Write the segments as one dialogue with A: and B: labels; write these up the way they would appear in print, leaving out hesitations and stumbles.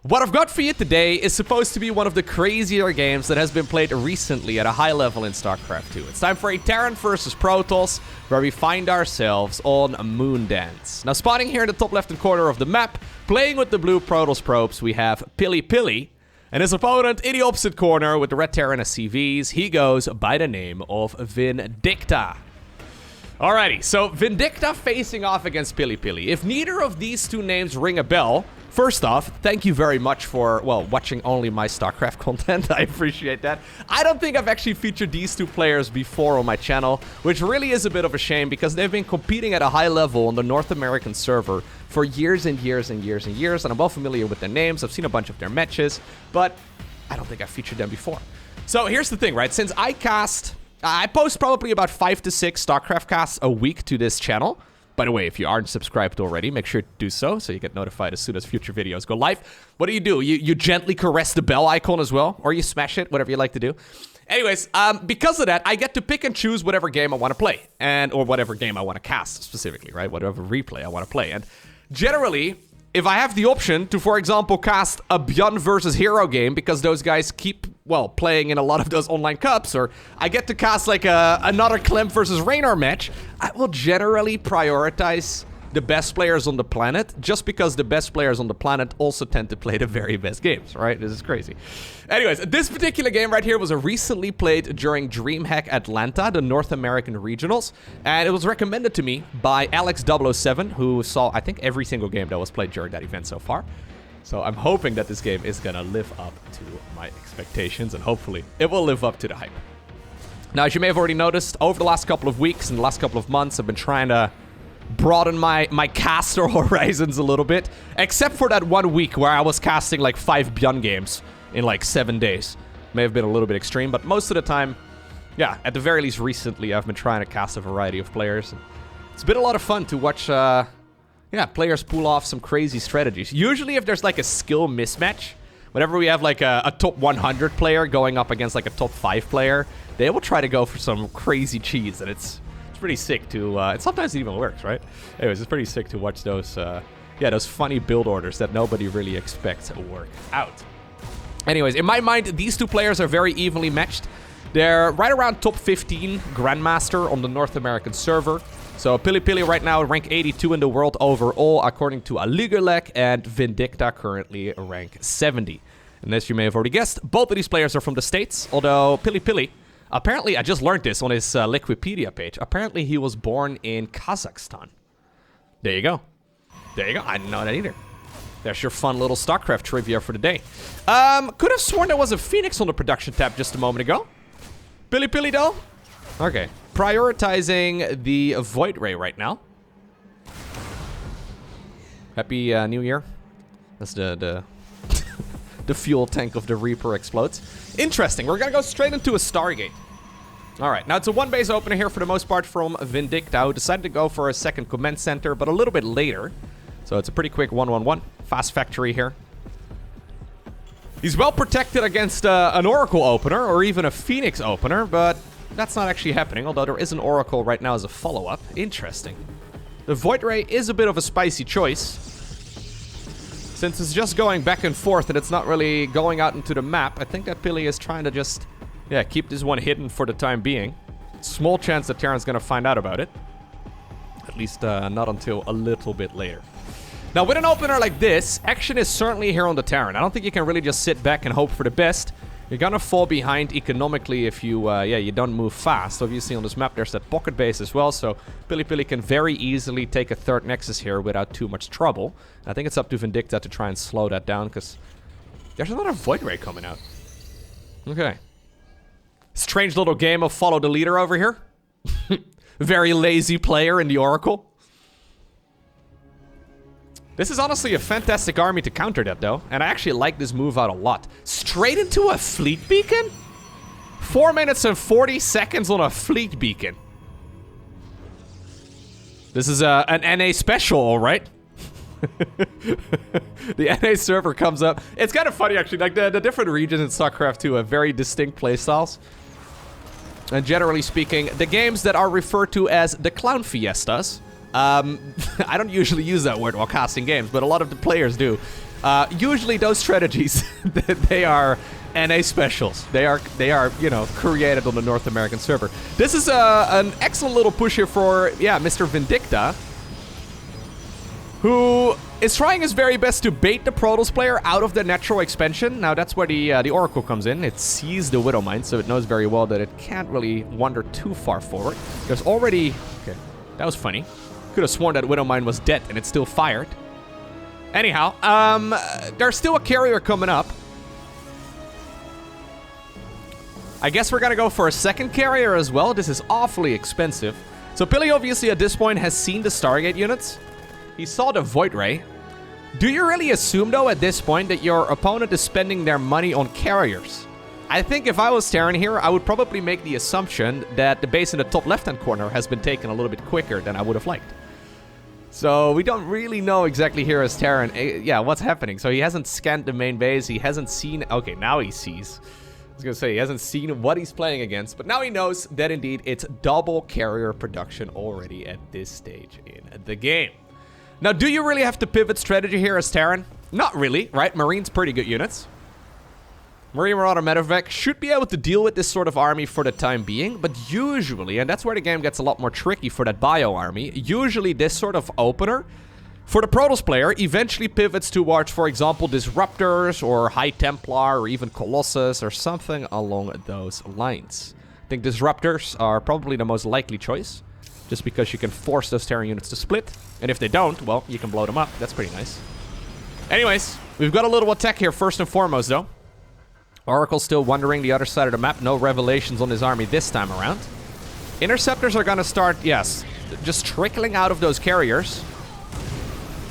A: What I've got for you today is supposed to be one of the crazier games that has been played recently at a high level in StarCraft 2. It's time for a Terran versus Protoss, where we find ourselves on Moondance. Now, spawning here in the top left-hand corner of the map, playing with the blue Protoss probes, we have PiliPili, and his opponent in the opposite corner with the red Terran SCVs, he goes by the name of Vindicta. Alrighty, so Vindicta facing off against PiliPili. If neither of these two names ring a bell, first off, thank you very much for, well, watching only my StarCraft content. I appreciate that. I don't think I've actually featured these two players before on my channel, which really is a bit of a shame because they've been competing at a high level on the North American server for years and years and years and years, and I'm well familiar with their names. I've seen a bunch of their matches, but I don't think I've featured them before. So here's the thing, right? Since I post probably about 5 to 6 StarCraft casts a week to this channel. By the way, if you aren't subscribed already, make sure to do so you get notified as soon as future videos go live. What do? You gently caress the bell icon as well, or you smash it, whatever you like to do. Anyways, because of that, I get to pick and choose whatever game I want to play, or whatever game I want to cast specifically, right? Whatever replay I want to play. And generally, if I have the option to, for example, cast a Beyond versus Hero game, because those guys keep, well, playing in a lot of those online cups, or I get to cast like another Clem versus Raynar match, I will generally prioritize the best players on the planet, just because the best players on the planet also tend to play the very best games, right? This is crazy. Anyways, this particular game right here was recently played during DreamHack Atlanta, the North American regionals, and it was recommended to me by Alex007, who saw, I think, every single game that was played during that event so far. So I'm hoping that this game is gonna live up to my expectations, and hopefully it will live up to the hype. Now, as you may have already noticed, over the last couple of weeks and the last couple of months, I've been trying to broaden my caster horizons a little bit, except for that 1 week where I was casting like 5 Beyond games in like 7 days. May have been a little bit extreme, but most of the time, yeah, at the very least recently, I've been trying to cast a variety of players. It's been a lot of fun to watch, players pull off some crazy strategies. Usually if there's like a skill mismatch, whenever we have like a top 100 player going up against like a top 5 player, they will try to go for some crazy cheese, and it's pretty sick to, and sometimes it even works, right? Anyways, it's pretty sick to watch those, those funny build orders that nobody really expects to work out. Anyways, in my mind, these two players are very evenly matched. They're right around top 15 Grandmaster on the North American server. So PiliPili right now rank 82 in the world overall, according to Aligalek, and Vindicta currently rank 70. And as you may have already guessed, both of these players are from the States, although PiliPili, apparently, I just learned this on his Wikipedia page. Apparently, he was born in Kazakhstan. There you go. There you go. I didn't know that either. There's your fun little StarCraft trivia for the day. Could have sworn there was a Phoenix on the production tab just a moment ago. PiliPili, though? Okay. Prioritizing the Void Ray right now. Happy New Year. That's the fuel tank of the Reaper explodes. Interesting. We're gonna go straight into a Stargate. Alright, now it's a 1-base opener here for the most part from Vindicta, who decided to go for a second command center, but a little bit later. So it's a pretty quick 1-1-1. Fast factory here. He's well protected against an Oracle opener, or even a Phoenix opener, but that's not actually happening, although there is an Oracle right now as a follow-up. Interesting. The Void Ray is a bit of a spicy choice. Since it's just going back and forth and it's not really going out into the map, I think that Pili is trying to just, keep this one hidden for the time being. Small chance that Terran's gonna find out about it. At least not until a little bit later. Now, with an opener like this, action is certainly here on the Terran. I don't think you can really just sit back and hope for the best. You're gonna fall behind economically if you, you don't move fast. Obviously, on this map, there's that pocket base as well, so PiliPili can very easily take a third Nexus here without too much trouble. I think it's up to Vindicta to try and slow that down, because there's another Void Ray coming out. Okay. Strange little game of follow the leader over here. Very lazy player in the Oracle. This is honestly a fantastic army to counter that, though. And I actually like this move out a lot. Straight into a fleet beacon? 4 minutes and 40 seconds on a fleet beacon. This is an NA special, all right? The NA server comes up. It's kind of funny, actually. Like, the different regions in StarCraft 2 have very distinct playstyles. And generally speaking, the games that are referred to as the Clown Fiestas, I don't usually use that word while casting games, but a lot of the players do. Usually those strategies, they are NA specials. They are, you know, created on the North American server. This is an excellent little push here for, yeah, Mr. Vindicta, who is trying his very best to bait the Protoss player out of the natural expansion. Now, that's where the Oracle comes in. It sees the Widow Mine, so it knows very well that it can't really wander too far forward. There's already... Okay, that was funny. Could have sworn that Widow Mine was dead, and it still fired. Anyhow, there's still a carrier coming up. I guess we're gonna go for a second carrier as well. This is awfully expensive. So Pili obviously at this point has seen the Stargate units. He saw the Void Ray. Do you really assume though at this point that your opponent is spending their money on carriers? I think if I was Terran here, I would probably make the assumption that the base in the top left-hand corner has been taken a little bit quicker than I would have liked. So we don't really know exactly here as Terran, yeah, what's happening. So he hasn't scanned the main base. He hasn't seen... Okay, now he sees. I was gonna say, he hasn't seen what he's playing against, but now he knows that indeed it's double carrier production already at this stage in the game. Now, do you really have to pivot strategy here as Terran? Not really, right? Marine's pretty good units. Marine Marauder Medevac should be able to deal with this sort of army for the time being, but usually, and that's where the game gets a lot more tricky for that bio army, usually this sort of opener for the Protoss player eventually pivots towards, for example, Disruptors or High Templar or even Colossus or something along those lines. I think Disruptors are probably the most likely choice, just because you can force those Terran units to split, and if they don't, well, you can blow them up. That's pretty nice. Anyways, we've got a little attack here first and foremost, though. Oracle's still wandering the other side of the map. No revelations on his army this time around. Interceptors are gonna start, yes, just trickling out of those carriers.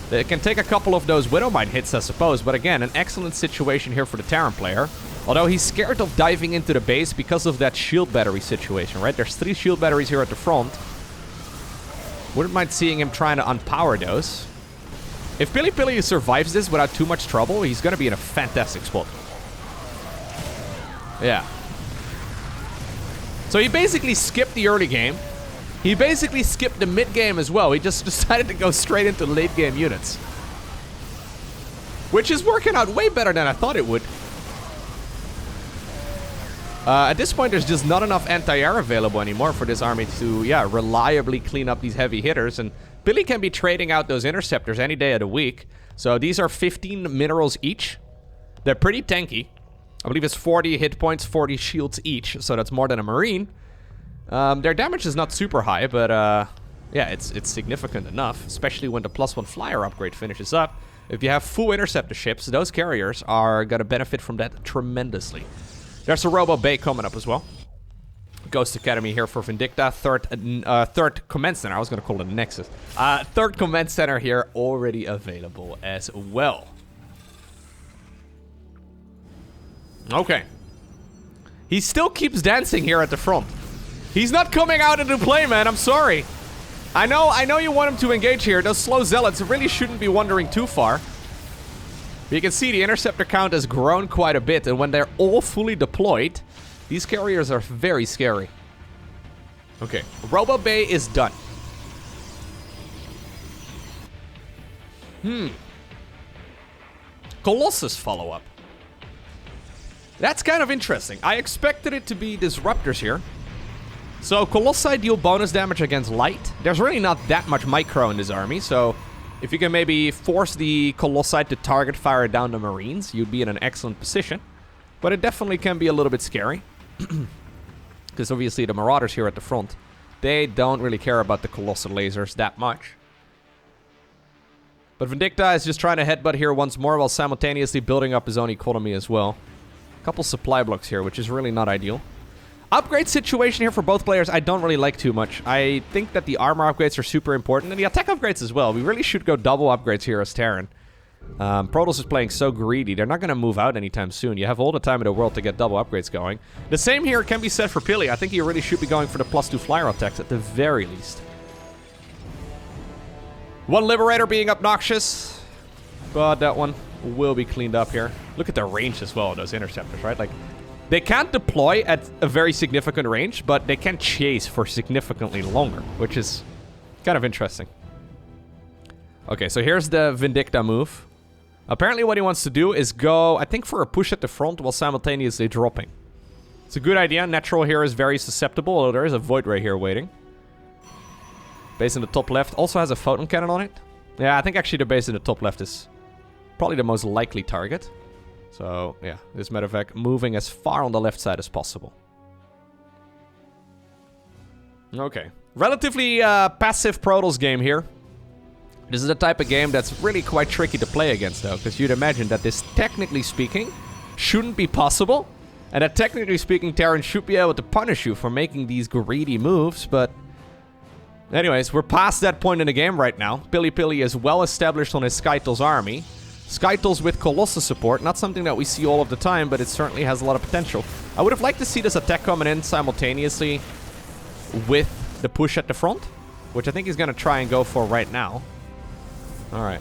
A: They can take a couple of those Widowmine hits, I suppose, but again, an excellent situation here for the Terran player. Although he's scared of diving into the base because of that shield battery situation, right? There's 3 shield batteries here at the front. Wouldn't mind seeing him trying to unpower those. If PiliPili survives this without too much trouble, he's gonna be in a fantastic spot. Yeah. So he basically skipped the early game. He basically skipped the mid game as well. He just decided to go straight into late game units. Which is working out way better than I thought it would. At this point, there's just not enough anti-air available anymore for this army to, yeah, reliably clean up these heavy hitters. And Pili can be trading out those interceptors any day of the week. So these are 15 minerals each. They're pretty tanky. I believe it's 40 hit points, 40 shields each, so that's more than a Marine. Their damage is not super high, but yeah, it's significant enough, especially when the +1 flyer upgrade finishes up. If you have full interceptor ships, those carriers are gonna benefit from that tremendously. There's a Robo Bay coming up as well. Ghost Academy here for Vindicta. Third command center. I was gonna call it a Nexus. Third command center here already available as well. Okay. He still keeps dancing here at the front. He's not coming out into play, man. I'm sorry. I know you want him to engage here. Those slow zealots really shouldn't be wandering too far. But you can see the interceptor count has grown quite a bit, and when they're all fully deployed, these carriers are very scary. Okay, Robo Bay is done. Colossus follow-up. That's kind of interesting. I expected it to be Disruptors here. So Colossi deal bonus damage against light. There's really not that much micro in this army, so if you can maybe force the Colossi to target fire down the Marines, you'd be in an excellent position. But it definitely can be a little bit scary. Because obviously the Marauders here at the front, they don't really care about the Colossal lasers that much. But Vindicta is just trying to headbutt here once more while simultaneously building up his own economy as well. Couple supply blocks here, which is really not ideal. Upgrade situation here for both players, I don't really like too much. I think that the armor upgrades are super important, and the attack upgrades as well. We really should go double upgrades here as Terran. Protoss is playing so greedy. They're not going to move out anytime soon. You have all the time in the world to get double upgrades going. The same here can be said for Pili. I think he really should be going for the +2 flyer attacks at the very least. One Liberator being obnoxious, but that one will be cleaned up here. Look at the range as well of those interceptors, right? Like, they can't deploy at a very significant range, but they can chase for significantly longer, which is kind of interesting. Okay, so here's the Vindicta move. Apparently what he wants to do is go, I think, for a push at the front while simultaneously dropping. It's a good idea. Natural here is very susceptible, although there is a Void Ray here waiting. Base in the top left also has a photon cannon on it. Yeah, I think actually the base in the top left is probably the most likely target. So, yeah, this medevac moving as far on the left side as possible. Okay. Relatively passive Protoss game here. This is the type of game that's really quite tricky to play against, though, because you'd imagine that this, technically speaking, shouldn't be possible. And that, technically speaking, Terran should be able to punish you for making these greedy moves, but... Anyways, we're past that point in the game right now. PiliPili is well established on his Skytles army. Skytles with Colossus support, not something that we see all of the time, but it certainly has a lot of potential. I would have liked to see this attack coming in simultaneously with the push at the front, which I think he's going to try and go for right now. Alright.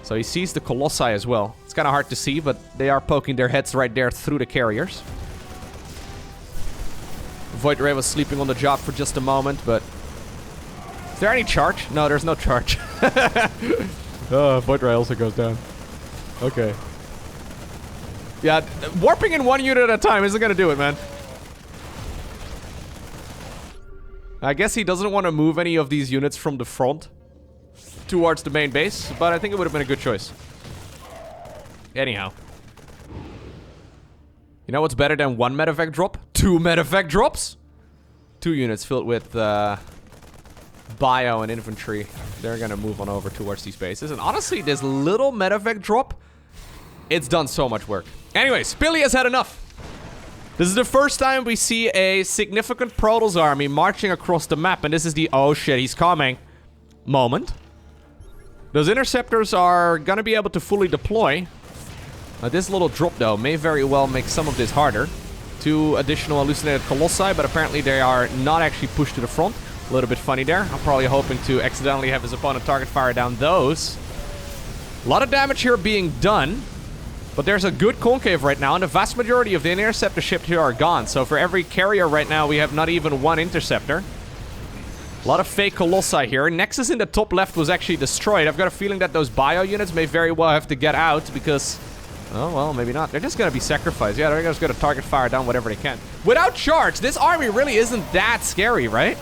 A: So he sees the Colossi as well. It's kind of hard to see, but they are poking their heads right there through the carriers. Void Ray was sleeping on the job for just a moment, but... Is there any charge? No, there's no charge. Void Ray also goes down. Okay. Yeah, warping in one unit at a time isn't gonna do it, man. I guess he doesn't want to move any of these units from the front towards the main base, but I think it would have been a good choice. Anyhow. You know what's better than one medevac drop? 2 medevac drops? 2 units filled with bio and infantry. They're gonna move on over towards these bases. And honestly, this little medevac drop, it's done so much work. Anyways, Pili has had enough. This is the first time we see a significant Protoss army marching across the map, and this is the oh shit, he's coming moment. Those interceptors are gonna be able to fully deploy. This little drop, though, may very well make some of this harder. 2 additional hallucinated Colossi, but apparently they are not actually pushed to the front. A little bit funny there. I'm probably hoping to accidentally have his opponent target fire down those. A lot of damage here being done. But there's a good concave right now, and the vast majority of the interceptor ships here are gone. So for every carrier right now, we have not even 1 interceptor. A lot of fake Colossi here. Nexus in the top left was actually destroyed. I've got a feeling that those bio units may very well have to get out because... Oh, well, maybe not. They're just gonna be sacrificed. Yeah, they're just gonna target fire down whatever they can. Without charge, this army really isn't that scary, right?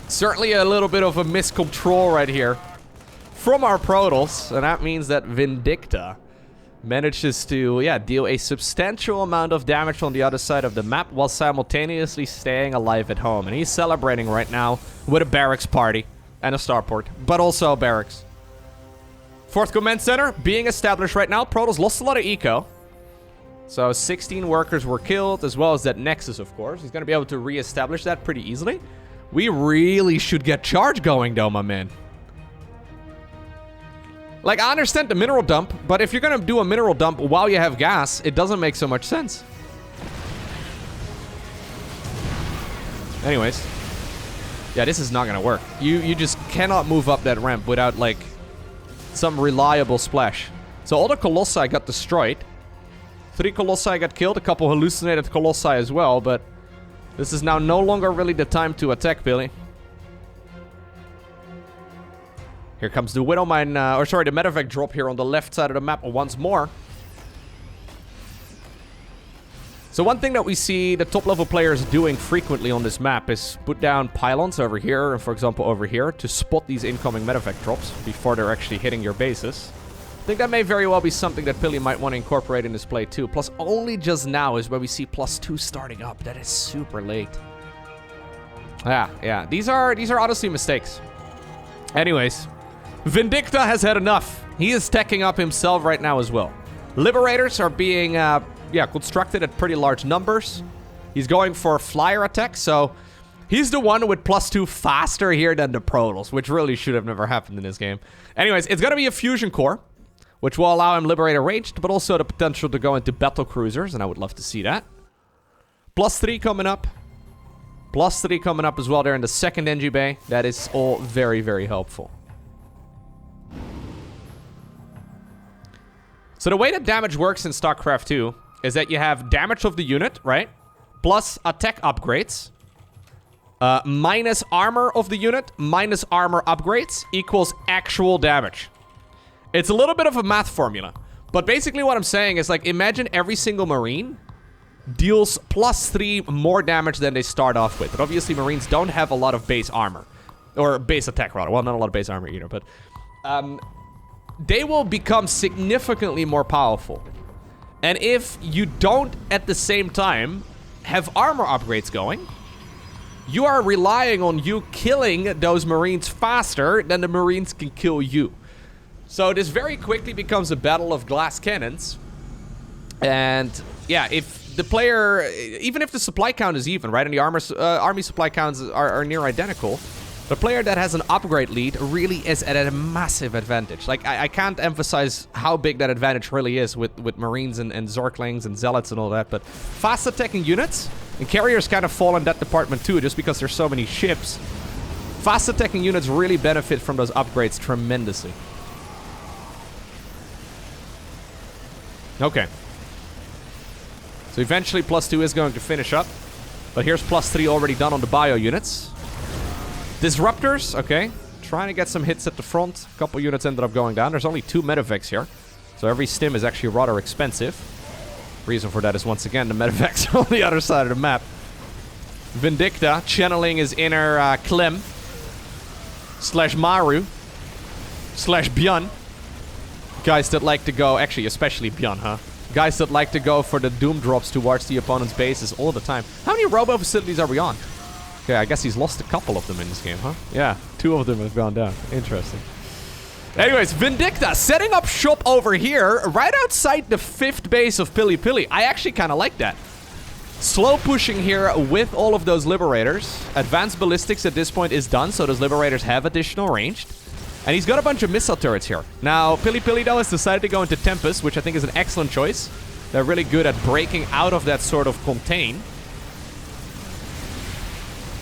A: Certainly a little bit of a miscontrol right here from our Protoss, and that means that Vindicta manages to, yeah, deal a substantial amount of damage on the other side of the map while simultaneously staying alive at home. And he's celebrating right now with a barracks party and a starport, but also a barracks. 4th Command Center being established right now. Protoss lost a lot of eco. So 16 workers were killed, as well as that Nexus, of course. He's going to be able to re-establish that pretty easily. We really should get charge going, though, my man. Like, I understand the mineral dump, but if you're going to do a mineral dump while you have gas, it doesn't make so much sense. Anyways. Yeah, this is not going to work. You just cannot move up that ramp without, like, some reliable splash. So all the Colossi got destroyed. 3 Colossi got killed, a couple hallucinated Colossi as well, but this is now no longer really the time to attack, Pili. Here comes the Widowmine, the medevac drop here on the left side of the map once more. So one thing that we see the top level players doing frequently on this map is put down pylons over here, and for example over here, to spot these incoming medevac drops before they're actually hitting your bases. I think that may very well be something that Pili might want to incorporate in his play too. Plus only just now is where we see +2 starting up. That is super late. Yeah. These are honestly mistakes. Anyways, Vindicta has had enough. He is teching up himself right now as well. Liberators are being constructed at pretty large numbers. He's going for flyer attack, so he's the one with +2 faster here than the Protoss, which really should have never happened in this game. Anyways, it's gonna be a fusion core, which will allow him Liberator ranged, but also the potential to go into battle cruisers, and I would love to see that. +3 coming up. +3 coming up as well there in the 2nd NG bay. That is all very, very helpful. So the way that damage works in StarCraft 2 is that you have damage of the unit, right? Plus attack upgrades. Minus armor of the unit, minus armor upgrades equals actual damage. It's a little bit of a math formula. But basically what I'm saying is, like, imagine every single Marine deals +3 more damage than they start off with. But obviously Marines don't have a lot of base armor. Or base attack, rather. Well, not a lot of base armor either, but... they will become significantly more powerful. And if you don't, at the same time, have armor upgrades going, you are relying on you killing those Marines faster than the Marines can kill you. So this very quickly becomes a battle of glass cannons. And yeah, if the player, even if the supply count is even, right, and the army supply counts are near identical, the player that has an upgrade lead really is at a massive advantage. Like, I can't emphasize how big that advantage really is with Marines and Zorklings and Zealots and all that, but fast attacking units, and carriers kind of fall in that department too, just because there's so many ships. Fast attacking units really benefit from those upgrades tremendously. Okay. So eventually +2 is going to finish up, but here's +3 already done on the bio units. Disruptors, okay. Trying to get some hits at the front. A couple units ended up going down. There's only 2 medevacs here. So every stim is actually rather expensive. Reason for that is, once again, the medevacs are on the other side of the map. Vindicta channeling his inner Clem. / Maru. / Björn. Guys that like to go... Actually, especially Björn, huh? Guys that like to go for the doom drops towards the opponent's bases all the time. How many robo facilities are we on? Okay, I guess he's lost a couple of them in this game, huh? Yeah, 2 of them have gone down. Interesting. Anyways, Vindicta setting up shop over here, right outside the 5th base of PiliPili. I actually kind of like that. Slow pushing here with all of those Liberators. Advanced Ballistics at this point is done, so those Liberators have additional range. And he's got a bunch of missile turrets here. Now, PiliPili, though, has decided to go into Tempest, which I think is an excellent choice. They're really good at breaking out of that sort of contain.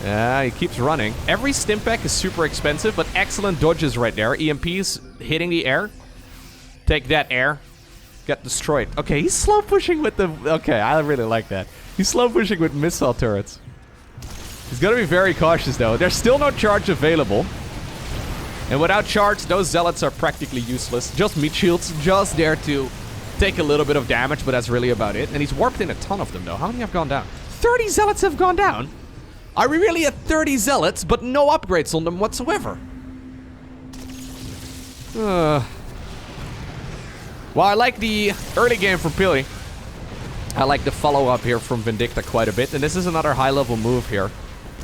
A: Yeah, he keeps running. Every stim pack is super expensive, but excellent dodges right there. EMPs hitting the air. Take that, air. Get destroyed. Okay, he's slow pushing with the... Okay, I really like that. He's slow pushing with missile turrets. He's got to be very cautious, though. There's still no charge available. And without charge, those Zealots are practically useless. Just meat shields, just there to take a little bit of damage, but that's really about it. And he's warped in a ton of them, though. How many have gone down? 30 Zealots have gone down? Are we really at 30 Zealots, but no upgrades on them whatsoever? Well, I like the early game from Pili. I like the follow-up here from Vindicta quite a bit. And this is another high-level move here.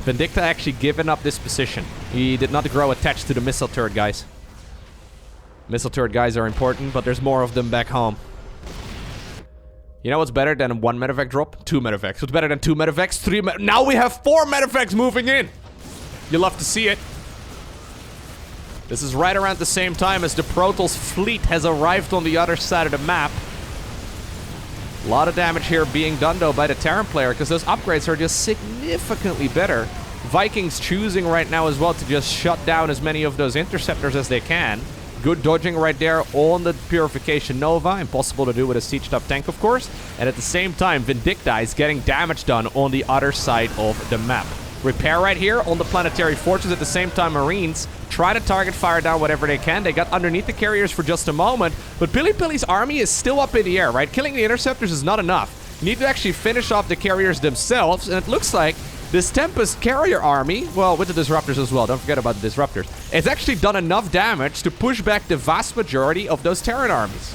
A: Vindicta actually given up this position. He did not grow attached to the missile turret guys. Missile turret guys are important, but there's more of them back home. You know what's better than 1 medevac drop? 2 medevacs. What's better than 2 medevacs? 3 medevacs. Now we have 4 medevacs moving in. You love to see it. This is right around the same time as the Protoss fleet has arrived on the other side of the map. A lot of damage here being done, though, by the Terran player, because those upgrades are just significantly better. Vikings choosing right now as well to just shut down as many of those interceptors as they can. Good dodging right there on the Purification Nova. Impossible to do with a sieged-up tank, of course. And at the same time, Vindicta is getting damage done on the other side of the map. Repair right here on the Planetary Fortress. At the same time, Marines try to target fire down whatever they can. They got underneath the carriers for just a moment. But PiliPili's army is still up in the air, right? Killing the interceptors is not enough. You need to actually finish off the carriers themselves. And it looks like this Tempest carrier army, well, with the disruptors as well, don't forget about the disruptors, it's actually done enough damage to push back the vast majority of those Terran armies.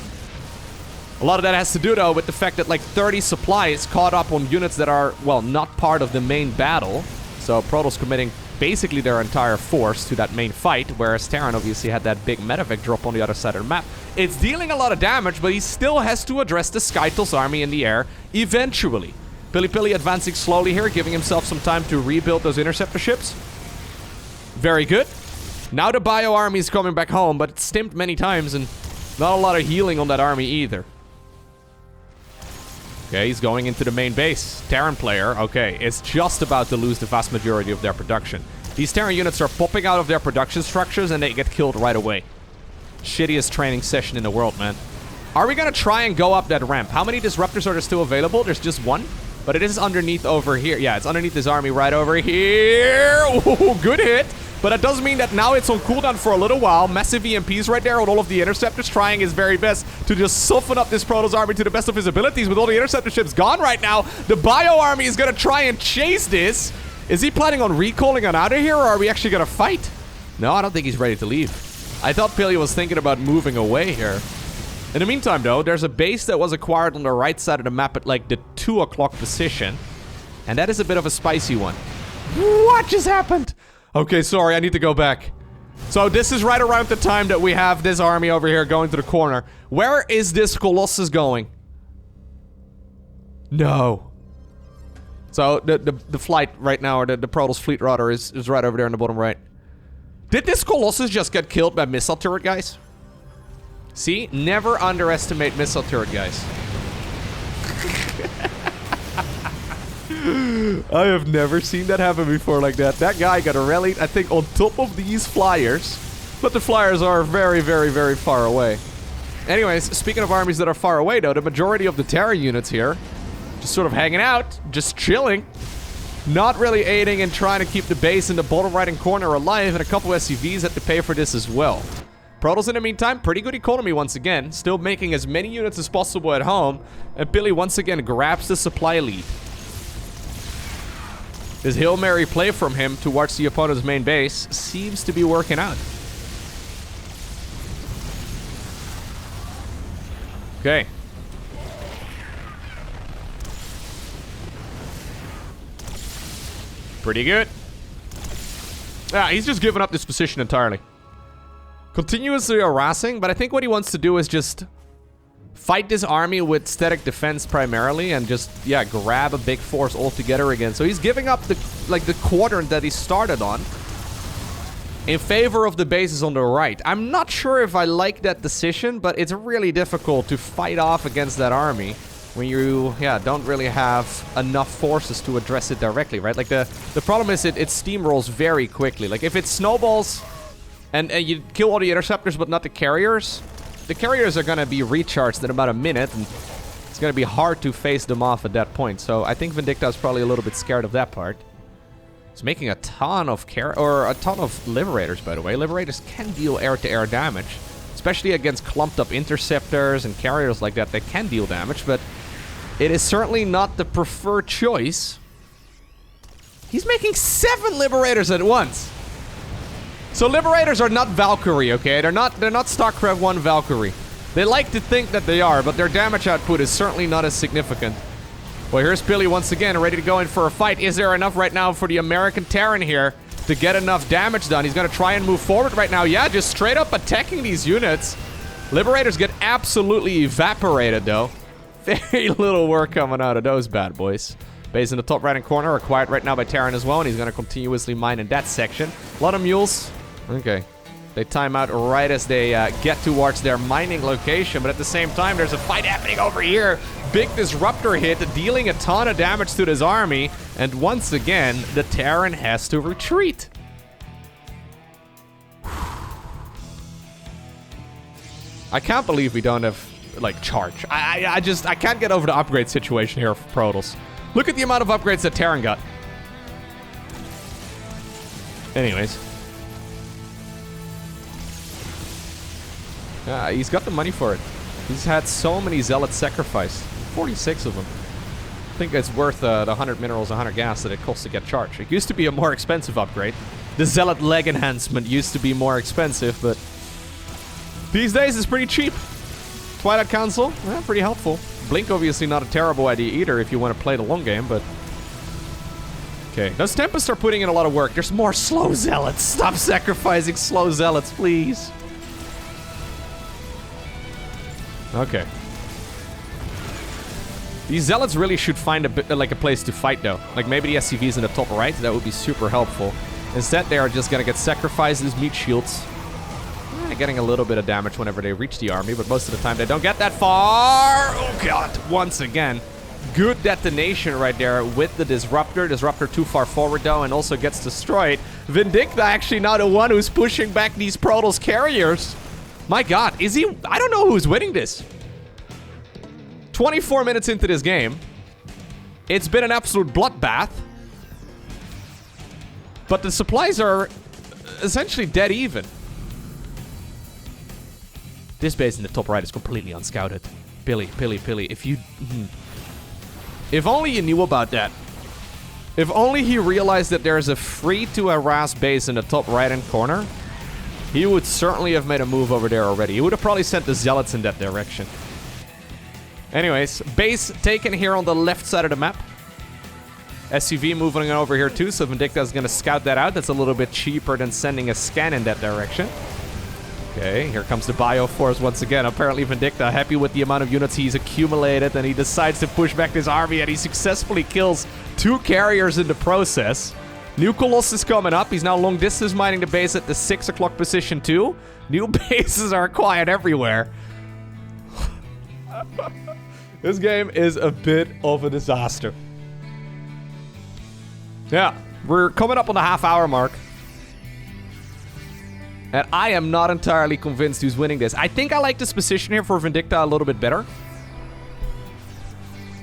A: A lot of that has to do, though, with the fact that like 30 supplies caught up on units that are, well, not part of the main battle. So Protoss committing basically their entire force to that main fight, whereas Terran obviously had that big medevac drop on the other side of the map. It's dealing a lot of damage, but he still has to address the Skytles army in the air eventually. PiliPili advancing slowly here, giving himself some time to rebuild those interceptor ships. Very good. Now the bio army is coming back home, but it's stimmed many times and not a lot of healing on that army either. Okay, he's going into the main base. Terran player, okay, is just about to lose the vast majority of their production. These Terran units are popping out of their production structures and they get killed right away. Shittiest training session in the world, man. Are we gonna try and go up that ramp? How many disruptors are there still available? There's just 1. But it is underneath over here. Yeah, it's underneath this army right over here. Ooh, good hit. But that does mean that now it's on cooldown for a little while. Massive EMPs right there with all of the interceptors trying his very best to just soften up this Protoss army to the best of his abilities. With all the interceptor ships gone right now, the Bio army is going to try and chase this. Is he planning on recalling on out of here, or are we actually going to fight? No, I don't think he's ready to leave. I thought Pili was thinking about moving away here. In the meantime, though, there's a base that was acquired on the right side of the map at like the 2 o'clock position. And that is a bit of a spicy one. What just happened? Okay, sorry, I need to go back. So this is right around the time that we have this army over here going to the corner. Where is this Colossus going? No. So the flight right now, or the Protoss fleet rudder is right over there in the bottom right. Did this Colossus just get killed by missile turret, guys? See? Never underestimate missile turret, guys. I have never seen that happen before like that. That guy got rallied, I think, on top of these flyers. But the flyers are very, very, very far away. Anyways, speaking of armies that are far away, though, the majority of the Terran units here, just sort of hanging out, just chilling. Not really aiding and trying to keep the base in the bottom right-hand corner alive, and a couple SCVs had to pay for this as well. Protoss, in the meantime, pretty good economy once again, still making as many units as possible at home, and Pili once again grabs the supply lead. This Hail Mary play from him towards the opponent's main base seems to be working out. Okay. Pretty good. Ah, he's just giving up this position entirely. Continuously harassing, but I think what he wants to do is just fight this army with static defense primarily and just, yeah, grab a big force altogether again. So he's giving up the quadrant that he started on in favor of the bases on the right. I'm not sure if I like that decision, but it's really difficult to fight off against that army when you, yeah, don't really have enough forces to address it directly, right? Like, the problem is it steamrolls very quickly. Like, if it snowballs and you kill all the interceptors but not the carriers are gonna be recharged in about a minute, and it's gonna be hard to face them off at that point. So I think Vindicta is probably a little bit scared of that part. It's making a ton of Liberators, by the way. Liberators can deal air-to-air damage, especially against clumped-up interceptors and carriers like that. They can deal damage, but it is certainly not the preferred choice. He's making 7 Liberators at once. So Liberators are not Valkyrie, okay? They're not StarCraft 1 Valkyrie. They like to think that they are, but their damage output is certainly not as significant. Well, here's Pili once again, ready to go in for a fight. Is there enough right now for the American Terran here to get enough damage done? He's gonna try and move forward right now. Yeah, just straight up attacking these units. Liberators get absolutely evaporated, though. Very little work coming out of those bad boys. Base in the top right-hand corner, acquired right now by Terran as well, and he's gonna continuously mine in that section. A lot of mules. Okay. They time out right as they get towards their mining location, but at the same time, there's a fight happening over here. Big disruptor hit, dealing a ton of damage to this army, and once again, the Terran has to retreat. I can't believe we don't have, like, charge. I can't get over the upgrade situation here for Protoss. Look at the amount of upgrades that Terran got. Anyways. He's got the money for it. He's had so many zealots sacrificed. 46 of them. I think it's worth the 100 minerals, 100 gas that it costs to get charged. It used to be a more expensive upgrade. The zealot leg enhancement used to be more expensive, but these days it's pretty cheap. Twilight Council, pretty helpful. Blink obviously not a terrible idea either if you want to play the long game, but okay. Those Tempests are putting in a lot of work. There's more slow zealots. Stop sacrificing slow zealots, please. Okay. These zealots really should find a bit like a place to fight, though. Like maybe the SCVs in the top right. That would be super helpful. Instead, they are just gonna get sacrificed as meat shields. Getting a little bit of damage whenever they reach the army, but most of the time they don't get that far. Oh god! Once again, good detonation right there with the disruptor. Disruptor too far forward though, and also gets destroyed. Vindicta actually now the one who's pushing back these Protoss carriers. My god, is he? I don't know who's winning this. 24 minutes into this game, It's been an absolute bloodbath. But the supplies are essentially dead even. This base in the top right is completely unscouted. Pili, if you... If only you knew about that. If only he realized that there's a free-to-harass base in the top right-hand corner, he would certainly have made a move over there already. He would have probably sent the zealots in that direction. Anyways, base taken here on the left side of the map. SUV moving over here too, so Vindicta is going to scout that out. That's a little bit cheaper than sending a scan in that direction. Okay, here comes the Bioforce once again. Apparently Vindicta happy with the amount of units he's accumulated, and he decides to push back this army, and he successfully kills 2 carriers in the process. New Colossus coming up. He's now long distance mining the base at the 6 o'clock position too. New bases are acquired everywhere. This game is a bit of a disaster. Yeah, we're coming up on the half-hour mark. And I am not entirely convinced who's winning this. I think I like this position here for Vindicta a little bit better.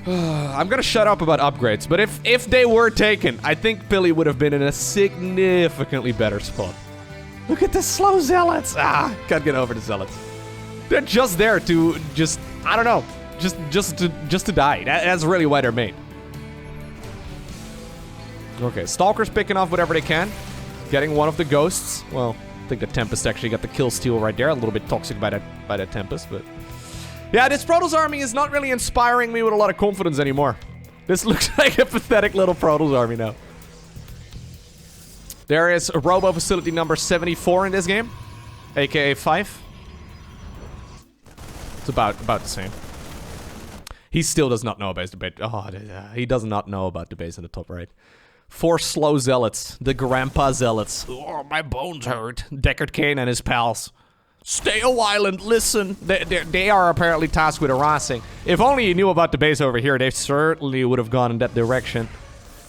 A: I'm gonna shut up about upgrades, but if they were taken, I think Pili would have been in a significantly better spot. Look at the slow zealots. Can't get over the zealots. They're just there to just, I don't know, just to die. That's really why they're made. Okay, Stalker's picking off whatever they can. Getting one of the ghosts. Well, I think the Tempest actually got the kill steal right there. A little bit toxic by that Tempest, but... Yeah, this Protoss army is not really inspiring me with a lot of confidence anymore. This looks like a pathetic little Protoss army now. There is a Robo Facility number 74 in this game. AKA 5. It's about the same. He still does not know about the base. Oh, he does not know about the base in the top right. 4 slow zealots. The grandpa zealots. Oh, my bones hurt. Deckard Cain and his pals. Stay a while and listen. They are apparently tasked with harassing. If only you knew about the base over here, they certainly would have gone in that direction.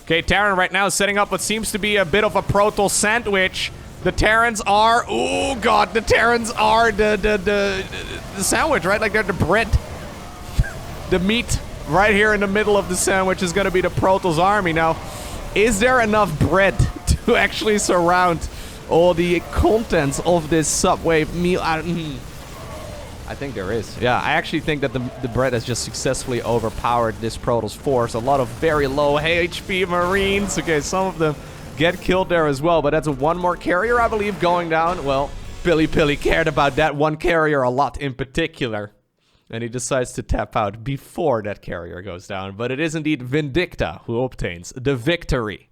A: Okay, Terran right now is setting up what seems to be a bit of a Protoss sandwich. The Terrans are... Oh, God. The Terrans are the sandwich, right? Like they're the bread. The meat right here in the middle of the sandwich is going to be the Protoss army. Now, is there enough bread to actually surround all the contents of this subway meal? I think there is. Yeah, I actually think that the bread has just successfully overpowered this Protoss force. A lot of very low HP Marines. Okay, some of them get killed there as well, but that's one more carrier, I believe, going down. Well, PiliPili cared about that one carrier a lot in particular. And he decides to tap out before that carrier goes down. But it is indeed Vindicta who obtains the victory.